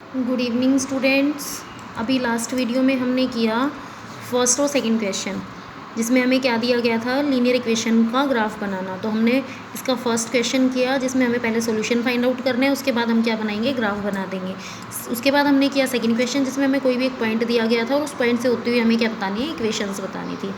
Good evening students. अभी last video में हमने किया फर्स्ट और सेकंड क्वेश्चन, जिसमें हमें क्या दिया गया था, लीनियर इक्वेशन का ग्राफ बनाना। तो हमने इसका फर्स्ट क्वेश्चन किया जिसमें हमें पहले सॉल्यूशन फाइंड आउट करना है, उसके बाद हम क्या बनाएंगे, ग्राफ बना देंगे। उसके बाद हमने किया सेकंड क्वेश्चन जिसमें हमें कोई भी एक पॉइंट दिया गया था और उस पॉइंट से होते हुए हमें क्या बतानी है, इक्वेशंस बतानी थी।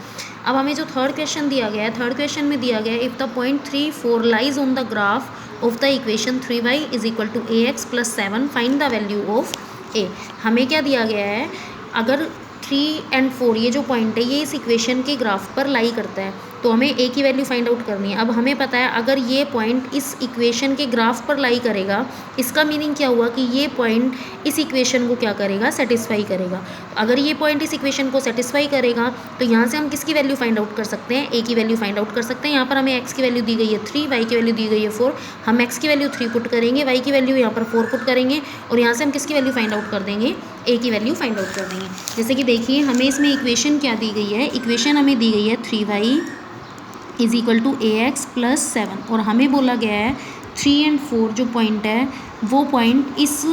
अब हमें जो थर्ड क्वेश्चन दिया गया है, थर्ड क्वेश्चन में दिया गया है if the point 3, 4 lies on the graph of the equation 3y is equal to ax + 7 find the value of A. हमें क्या दिया गया है, अगर 3 और 4 ये जो पॉइंट है ये इस इक्वेशन के ग्राफ पर लाई करता है तो हमें ए की वैल्यू फाइंड आउट करनी है। अब हमें पता है अगर ये पॉइंट इस इक्वेशन के ग्राफ पर लाई करेगा, इसका मीनिंग क्या हुआ कि ये पॉइंट इस इक्वेशन को क्या करेगा, सेटिस्फाई करेगा। अगर ये पॉइंट इस इक्वेशन को सेटिस्फाई करेगा तो यहाँ से हम किसकी वैल्यू फाइंड आउट कर सकते हैं, ए की वैल्यू फाइंड आउट कर सकते हैं। यहाँ पर हमें एक्स की वैल्यू दी गई है 3, वाई की वैल्यू दी गई है 4। हम एक्स की वैल्यू 3 पुट करेंगे, वाई की वैल्यू यहाँ पर 4 पुट करेंगे और यहाँ से हम किसकी वैल्यू फाइंड आउट कर देंगे, ए की वैल्यू फाइंड आउट कर देंगे। जैसे कि देखिए हमें इसमें इक्वेशन क्या दी गई है, इक्वेशन हमें दी गई है 3y is equal to ax + 7 और हमें बोला गया है 3 और 4 जो पॉइंट है वो पॉइंट इस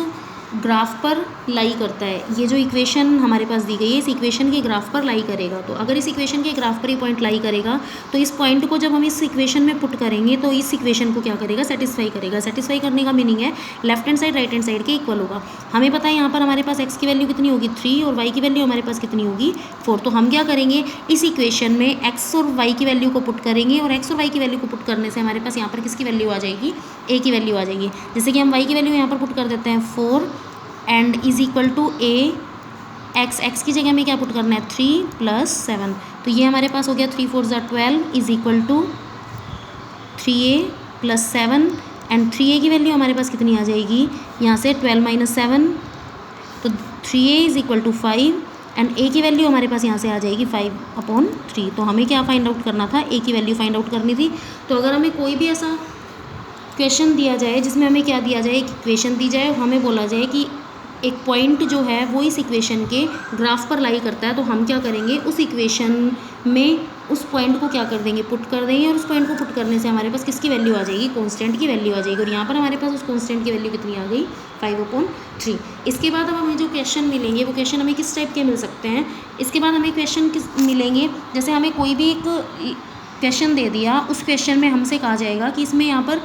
ग्राफ पर लाई करता है। ये जो इक्वेशन हमारे पास दी गई है इस इक्वेशन के ग्राफ पर लाई करेगा। तो अगर इस इक्वेशन के ग्राफ पर ये पॉइंट लाई करेगा तो इस पॉइंट को जब हम इस इक्वेशन में पुट करेंगे तो इस इक्वेशन को क्या करेगा, सेटिस्फाई करेगा। सेटिस्फाई करने का मीनिंग है left hand side right hand side के इक्वल होगा। हमें पता है यहाँ पर हमारे पास एक्स की वैल्यू कितनी होगी 3 और वाई की वैल्यू हमारे पास कितनी होगी 4। तो हम क्या करेंगे, इस इक्वेशन में एक्स और वाई की वैल्यू को पुट करेंगे और एक्स और वाई की वैल्यू को पुट करने से हमारे पास यहाँ पर किसकी वैल्यू आ जाएगी, ए की वैल्यू आ जाएगी। जैसे कि हम वाई की वैल्यू यहाँ पर पुट कर देते हैं 4 and is equal to a x की जगह में क्या पुट करना है 3 + 7। तो ये हमारे पास हो गया 3 × 4 = 12 is equal to 3a + 7 and 3a की वैल्यू हमारे पास कितनी आ जाएगी, यहाँ से 12 - 7 तो 3a is equal to 5 and a की वैल्यू हमारे पास यहाँ से आ जाएगी 5/3। तो हमें क्या फाइंड आउट करना था, a की वैल्यू फाइंड आउट करनी थी। तो अगर हमें कोई भी ऐसा क्वेश्चन दिया जाए जिसमें हमें क्या दिया जाए, एक इक्वेशन दी जाए और हमें बोला जाए कि एक पॉइंट जो है वो इस इक्वेशन के ग्राफ पर लाई करता है, तो हम क्या करेंगे, उस इक्वेशन में उस पॉइंट को क्या कर देंगे, पुट कर देंगे और उस पॉइंट को पुट करने से हमारे पास किसकी वैल्यू आ जाएगी, कांस्टेंट की वैल्यू आ जाएगी। और यहाँ पर हमारे पास उस कांस्टेंट की वैल्यू कितनी आ गई 5/3। इसके बाद अब हमें जो क्वेश्चन मिलेंगे वो क्वेश्चन हमें किस टाइप के मिल सकते हैं, इसके बाद हमें क्वेश्चन किस मिलेंगे, जैसे हमें कोई भी एक क्वेश्चन दे दिया, उस क्वेश्चन में हमसे कहा जाएगा कि इसमें यहाँ पर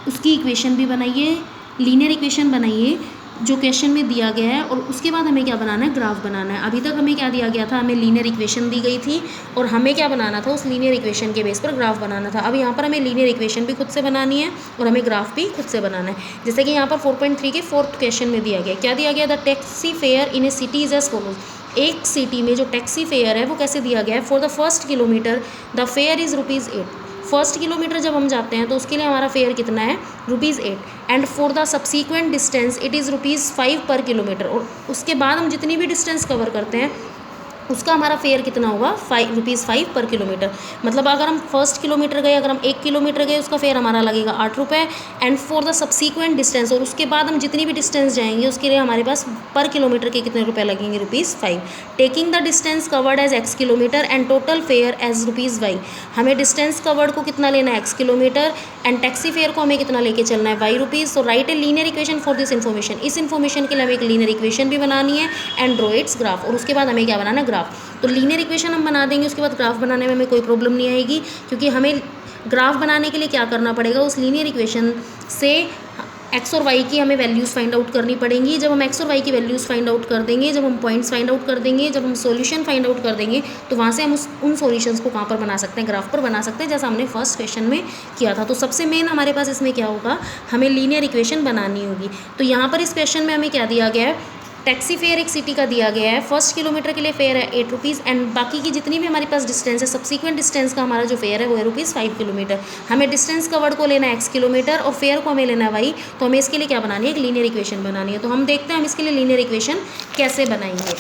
उसकी इक्वेशन भी बनाइए, लीनियर इक्वेशन बनाइए जो क्वेश्चन में दिया गया है और उसके बाद हमें क्या बनाना है, ग्राफ बनाना है। अभी तक हमें क्या दिया गया था, हमें लीनियर इक्वेशन दी गई थी और हमें क्या बनाना था, उस लीनियर इक्वेशन के बेस पर ग्राफ बनाना था। अब यहाँ पर हमें लीनियर इक्वेशन भी खुद से बनानी है और हमें ग्राफ भी खुद से बनाना है। जैसे कि यहाँ पर 4.3 के 4th क्वेश्चन में दिया गया, क्या दिया गया, the taxi fare in a city is as follows. एक सिटी में जो टैक्सी फेयर है वो कैसे दिया गया है, for the first kilometre the fair is ₹8। First kilometre जब हम जाते हैं तो उसके लिए हमारा फेयर कितना है, ₹8 and for the subsequent distance it is ₹5 पर किलोमीटर। और उसके बाद हम जितनी भी डिस्टेंस कवर करते हैं उसका हमारा फेयर कितना होगा, ₹5 पर किलोमीटर। मतलब अगर हम फर्स्ट किलोमीटर गए, अगर हम 1 किलोमीटर गए उसका फेयर हमारा लगेगा ₹8 and for the subsequent distance, और उसके बाद हम जितनी भी डिस्टेंस जाएंगे उसके लिए हमारे पास पर किलोमीटर के कितने रुपए लगेंगे, ₹5। Taking the distance covered as x kilometre and total fare as ₹y। हमें डिस्टेंस कवर्ड को कितना लेना है, x kilometre and taxi fare को हमें कितना लेके चलना है, ₹y। So write a linear equation for this information. इस इन्फॉर्मेशन के लिए हमें एक लीनियर इक्वेशन भी बनानी है एंड ड्रॉ इट्स ग्राफ। और उसके बाद हमें क्या बनाना है, ग्राफ। तो लीनियर इक्वेशन हम बना देंगे, उसके बाद ग्राफ बनाने में हमें कोई प्रॉब्लम नहीं आएगी, क्योंकि हमें ग्राफ बनाने के लिए क्या करना पड़ेगा, उस लीनियर इक्वेशन से एक्स और वाई की हमें वैल्यूज़ फाइंड आउट करनी पड़ेंगी। जब हम एक्स और वाई की वैल्यूज़ फाइंड आउट कर देंगे, जब हम पॉइंट्स फाइंड आउट कर देंगे, जब हम सॉल्यूशन फाइंड आउट कर देंगे, तो वहाँ से हम उन सॉल्यूशंस को कहाँ पर बना सकते हैं, ग्राफ पर बना सकते हैं, जैसा हमने फर्स्ट क्वेश्चन में किया था। तो सबसे मेन हमारे पास इसमें क्या होगा, हमें लीनियर इक्वेशन बनानी होगी। तो यहाँ पर इस क्वेश्चन में हमें क्या दिया गया है, टैक्सी फेयर एक सिटी का दिया गया है, फर्स्ट किलोमीटर के लिए फेयर है ₹8 एंड बाकी की जितनी भी हमारे पास डिस्टेंस है, सब्सीक्वेंट डिस्टेंस का हमारा जो फेयर है वो है ₹5 किलोमीटर। हमें डिस्टेंस कवर्ड को लेना है x किलोमीटर और फेयर को हमें लेना है y। तो हमें इसके लिए क्या बनानी है, एक लीनियर इक्वेशन बनानी है। तो हम देखते हैं हम इसके लिए लीनियर इक्वेशन कैसे बनाएंगे।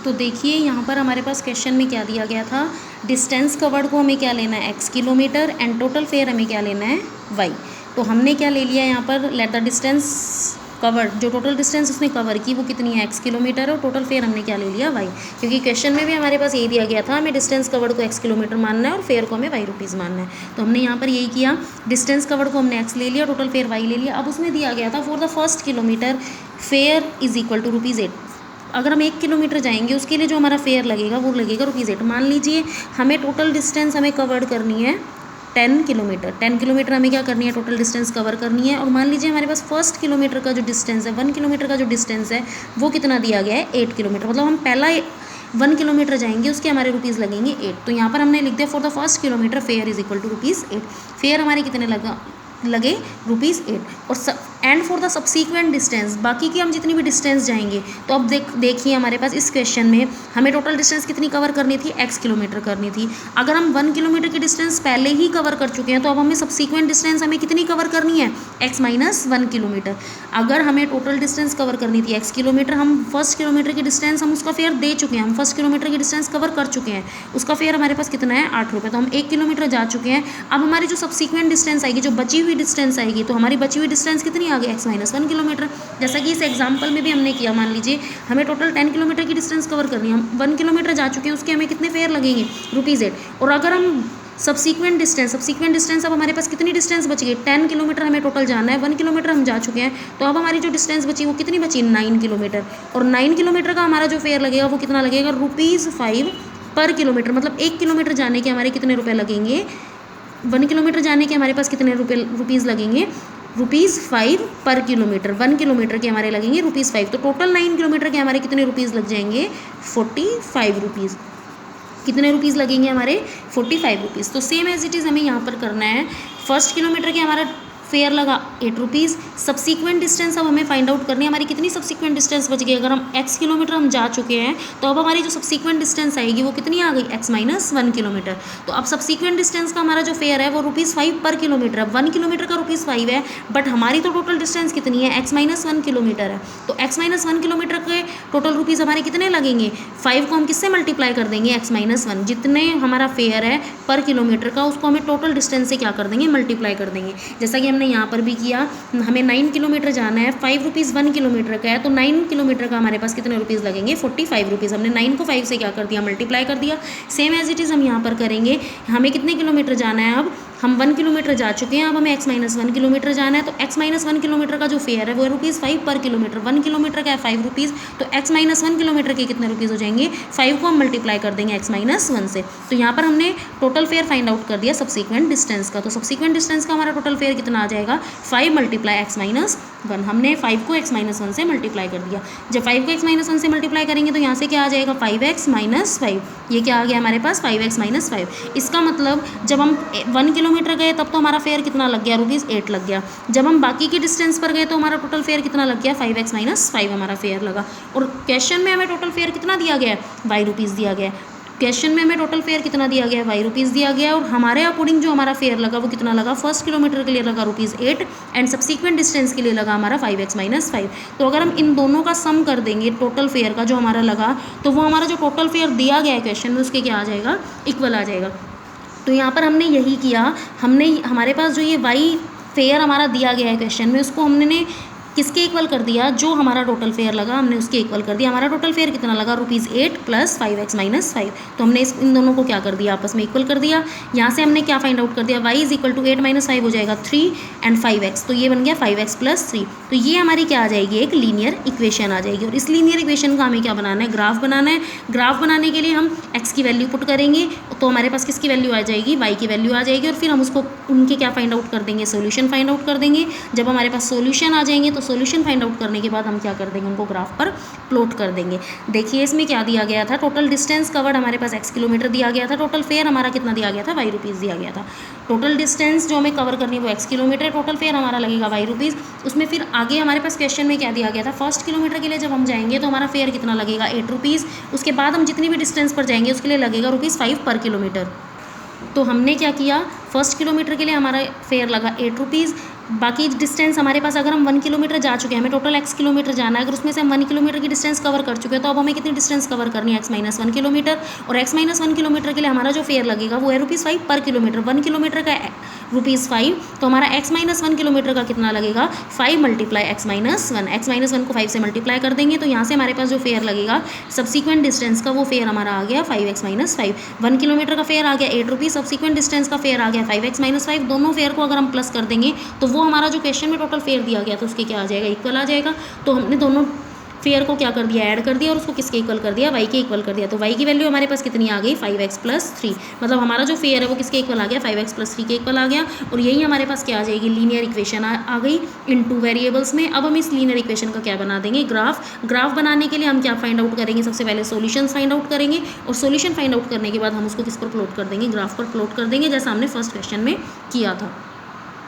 तो देखिए यहाँ पर हमारे पास क्वेश्चन में क्या दिया गया था, डिस्टेंस कवर्ड को हमें क्या लेना है, x kilometre and total fair हमें क्या लेना है, y। तो हमने क्या ले लिया यहाँ पर, लेट द डिस्टेंस कवर, जो टोटल डिस्टेंस उसने कवर की वो कितनी है, x किलोमीटर, और टोटल फेयर हमने क्या ले लिया, y। क्योंकि क्वेश्चन में भी हमारे पास यही दिया गया था, हमें डिस्टेंस कवर्ड को x किलोमीटर मानना है और फेयर को हमें ₹y मानना है। तो हमने यहाँ पर यही किया, डिस्टेंस कवर्ड को हमने x ले लिया, टोटल फेयर y ले लिया। अब उसमें दिया गया था for the first kilometre fare is equal to rupees 8। अगर हम 1 किलोमीटर जाएंगे उसके लिए जो हमारा फेयर लगेगा वो लगेगा रुपीज़ 8। मान लीजिए हमें टोटल डिस्टेंस हमें कवर करनी है 10 किलोमीटर। 10 किलोमीटर हमें क्या करनी है, टोटल डिस्टेंस कवर करनी है। और मान लीजिए हमारे पास फर्स्ट किलोमीटर का जो डिस्टेंस है, 1 किलोमीटर का जो डिस्टेंस है वो कितना दिया गया है, 8 किलोमीटर। मतलब हम पहला 1 किलोमीटर जाएंगे उसके हमारे रुपीज़ लगेंगे 8। तो यहाँ पर हमने लिख दिया for the first kilometre fare is equal to rupees 8। Fare हमारे कितने लगे रुपीज़ 8। और and for the subsequent distance, बाकी की हम जितनी भी डिस्टेंस जाएंगे, तो अब देखिए हमारे पास इस क्वेश्चन में हमें टोटल डिस्टेंस कितनी कवर करनी थी, x किलोमीटर करनी थी। अगर हम 1 किलोमीटर की डिस्टेंस पहले ही कवर कर चुके हैं तो अब हमें सब्सीक्वेंट डिस्टेंस हमें कितनी कवर करनी है, x माइनस 1 किलोमीटर। अगर हमें टोटल डिस्टेंस कवर करनी थी x किलोमीटर, हम फर्स्ट किलोमीटर की डिस्टेंस हम उसका फेयर दे चुके हैं, हम फर्स्ट किलोमीटर की डिस्टेंस कवर कर चुके हैं, उसका फेयर हमारे पास कितना है 8 रुपये। तो हम 1 किलोमीटर जा चुके हैं। अब हमारी जो सब्सीक्वेंट डिस्टेंस आएगी, जो बची हुई डिस्टेंस आएगी, तो हमारी बची हुई डिस्टेंस कितनी आ गई, x माइनस 1 किलोमीटर। जैसा कि इस एग्जांपल में भी हमने किया, मान लीजिए हमें टोटल 10 किलोमीटर की डिस्टेंस कवर करनी है, हम 1 किलोमीटर जा चुके हैं, उसके हमें कितने फेयर लगेंगे, रुपीज़ 8। और अगर हम सब्सीक्वेंट डिस्टेंस अब हमारे पास कितनी डिस्टेंस बची है, 10 किलोमीटर हमें टोटल जाना है, 1 किलोमीटर हम जा चुके हैं, तो अब हमारी जो डिस्टेंस बची वो कितनी बची, 9 किलोमीटर। और 9 किलोमीटर का हमारा जो फेयर लगेगा वो कितना लगेगा, रुपीज़ 5 पर किलोमीटर। मतलब 1 किलोमीटर जाने के हमारे कितने रुपये लगेंगे, 1 किलोमीटर जाने के हमारे पास कितने रुपीज़ लगेंगे, रुपीज़ 5 पर किलोमीटर। 1 किलोमीटर के हमारे लगेंगे रुपीज़ 5। तो टोटल 9 किलोमीटर के हमारे कितने रुपीज़ लग जाएंगे, 45 रुपीज़। कितने रुपीज़ लगेंगे हमारे, 45 रुपीज़। तो सेम एज इट इज़ हमें यहाँ पर करना है। फर्स्ट किलोमीटर के हमारा फेयर लगा 8 रुपीज़। सब्सीक्वेंट डिस्टेंस अब हमें फाइंड आउट करनी है, हमारी कितनी सब्सीक्वेंट डिस्टेंस बच गई। अगर हम x किलोमीटर हम जा चुके हैं तो अब हमारी जो सब्सीक्वेंट डिस्टेंस आएगी वो कितनी आ गई, x माइनस 1 किलोमीटर। तो अब सब्सीक्वेंट डिस्टेंस का हमारा जो फेयर है वो रुपीज़ 5 पर किलोमीटर है। 1 किलोमीटर का रुपीज़ 5 है, बट हमारी तो टोटल डिस्टेंस कितनी है, x माइनस 1 किलोमीटर है। तो x माइनस 1 किलोमीटर के टोटल रुपीज़ हमारे कितने लगेंगे, 5 को हम किससे मल्टीप्लाई कर देंगे, x माइनस 1। जितने हमारा फेयर है पर किलोमीटर का उसको हमें टोटल डिस्टेंस से क्या कर देंगे, मल्टीप्लाई कर देंगे। जैसा कि हमने यहाँ पर भी किया, हमें 9 किलोमीटर जाना है, 5 रुपीज़ 1 किलोमीटर का है, तो 9 किलोमीटर का हमारे पास कितने रुपीज़ लगेंगे, 45 रुपीज़। हमने 9 को 5 से क्या कर दिया, मल्टीप्लाई कर दिया। सेम एज इट इज़ हम यहाँ पर करेंगे। हमें कितने किलोमीटर जाना है, अब हम 1 किलोमीटर जा चुके हैं, अब हमें x माइनस 1 किलोमीटर जाना है। तो x माइनस 1 किलोमीटर का जो फेयर है वो है रुपीज़ 5 पर किलोमीटर। 1 किलोमीटर का है 5 रुपीज़, तो x माइनस 1 किलोमीटर के कितने रुपीज़ हो जाएंगे, 5 को हम मल्टीप्लाई कर देंगे x माइनस 1 से। तो यहाँ पर हमने टोटल फेयर फाइंड आउट कर दिया सब्सीक्वेंट डिस्टेंस का। तो सब्सीक्वेंट डिस्टेंस का हमारा टोटल फेयर कितना आ जाएगा, 5 मल्टीप्लाई x माइनस 1। हमने 5 को x माइनस 1 से मल्टीप्लाई कर दिया। जब 5 को x माइनस 1 से मल्टीप्लाई करेंगे तो यहाँ से क्या आ जाएगा, 5x माइनस 5। ये क्या आ गया हमारे पास, 5x माइनस 5। इसका मतलब जब हम 1 किलोमीटर गए तब तो हमारा फेयर कितना लग गया, रुपीज़ 8 लग गया। जब हम बाकी की डिस्टेंस पर गए तो हमारा टोटल फेयर कितना लग गया, 5x माइनस 5 हमारा फेयर लगा। और क्वेश्चन में हमें टोटल फेयर कितना दिया गया है, y रुपीज़ दिया गया है। क्वेश्चन में हमें टोटल फेयर कितना दिया गया है, y रुपीज़ दिया गया है। और हमारे अकॉर्डिंग जो हमारा फेयर लगा वो कितना लगा, फर्स्ट किलोमीटर के लिए लगा रुपीज़ 8 एंड सब्सीक्वेंट डिस्टेंस के लिए लगा हमारा 5x माइनस 5। तो अगर हम इन दोनों का सम कर देंगे टोटल फेयर का जो हमारा लगा, तो वो हमारा जो टोटल फेयर दिया गया है क्वेश्चन में उसके क्या आ जाएगा, इक्वल आ जाएगा। तो यहाँ पर हमने यही किया, हमने हमारे पास जो ये y फेयर हमारा दिया गया है क्वेश्चन में उसको हमने किसके इक्वल कर दिया, जो हमारा टोटल फेयर लगा हमने उसके इक्वल कर दिया। हमारा टोटल फेयर कितना लगा, रुपीज़ 8 प्लस 5x माइनस 5। तो हमने इन दोनों को क्या कर दिया, आपस में इक्वल कर दिया। यहाँ से हमने क्या फाइंड आउट कर दिया, y is equal to 8 minus 5 हो जाएगा 3 एंड 5x, तो ये बन गया 5x प्लस 3। तो ये हमारी क्या आ जाएगी, एक लीनियर इक्वेशन आ जाएगी। और इस लीनियर इक्वेशन का हमें क्या बनाना है, ग्राफ बनाना है। ग्राफ बनाने के लिए हम x की वैल्यू पुट करेंगे तो हमारे पास किसकी वैल्यू आ जाएगी, y की वैल्यू आ जाएगी। और फिर हम उसको उनके क्या फाइंड आउट कर देंगे, सोल्यूशन फाइंड आउट कर देंगे। जब हमारे पास सोल्यूशन आ जाएंगे तो सोल्यूशन फाइंड आउट करने के बाद हम क्या कर देंगे, उनको ग्राफ पर प्लॉट कर देंगे। देखिए इसमें क्या दिया गया था, टोटल डिस्टेंस कवर्ड हमारे पास x किलोमीटर दिया गया था, टोटल फेयर हमारा कितना दिया गया था, y रुपीज़ दिया गया था। टोटल डिस्टेंस जो हमें कवर करनी है वो x किलोमीटर, टोटल फेयर हमारा लगेगा y रुपीज़। उसमें फिर आगे हमारे पास क्वेश्चन में क्या दिया गया था, फर्स्ट किलोमीटर के लिए जब हम जाएंगे तो हमारा फेयर कितना लगेगा, 8 रुपीज़। उसके बाद हम जितनी भी डिस्टेंस पर जाएंगे उसके लिए लगेगा रुपीज़ 5 पर किलोमीटर। तो हमने क्या किया, फर्स्ट किलोमीटर के लिए हमारा फेयर लगा 8 रुपीज़। बाकी डिस्टेंस हमारे पास, अगर हम 1 किलोमीटर जा चुके हैं, हमें टोटल x किलोमीटर जाना है, अगर उसमें से हम 1 किलोमीटर की डिस्टेंस कवर कर चुके हैं तो अब हमें कितनी डिस्टेंस कवर करनी है, x माइनस 1 किलोमीटर। और x माइनस 1 किलोमीटर के लिए हमारा जो फेयर लगेगा वो है रुपीज़ 5 पर किलोमीटर। 1 किलोमीटर का ₹5। तो हमारा x-1 किलोमीटर का कितना लगेगा, 5 मल्टीप्लाई x-1, x-1 को 5 से मल्टीप्लाई कर देंगे तो यहाँ से हमारे पास जो फेयर लगेगा सब्सिक्वेंट डिस्टेंस का, वो फेयर हमारा आ गया 5x-5। 1 किलोमीटर का फेयर आ गया ₹8, सब्सिक्वेंट डिस्टेंस का फेयर आ गया 5x-5। दोनों फेयर को अगर हम प्लस कर देंगे तो वो हमारा जो क्वेश्चन में टोटल फेयर दिया गया तो उसके क्या आ जाएगा, इक्वल आ जाएगा। तो हमने दोनों फेयर को क्या कर दिया, ऐड कर दिया और उसको किसके इक्वल कर दिया, y के इक्वल कर दिया। तो y की वैल्यू हमारे पास कितनी आ गई, 5x+3। मतलब हमारा जो फेयर है वो किसके इक्वल आ गया, 5x+3 के इक्वल आ गया। और यही हमारे पास क्या आ जाएगी, लीनियर इक्वेशन आ गई इन 2 वेरिएबल्स में। अब हम इस लीनियर इक्वेशन का क्या बना देंगे, ग्राफ बनाने के लिए हम क्या फाइंड आउट करेंगे, सबसे पहले सोल्यूशन फाइंड आउट करेंगे और सोल्यूशन फाइंड आउट करने के बाद हम उसको किस पर प्लॉट कर देंगे, ग्राफ पर प्लॉट कर देंगे, जैसा हमने फर्स्ट क्वेश्चन में किया था।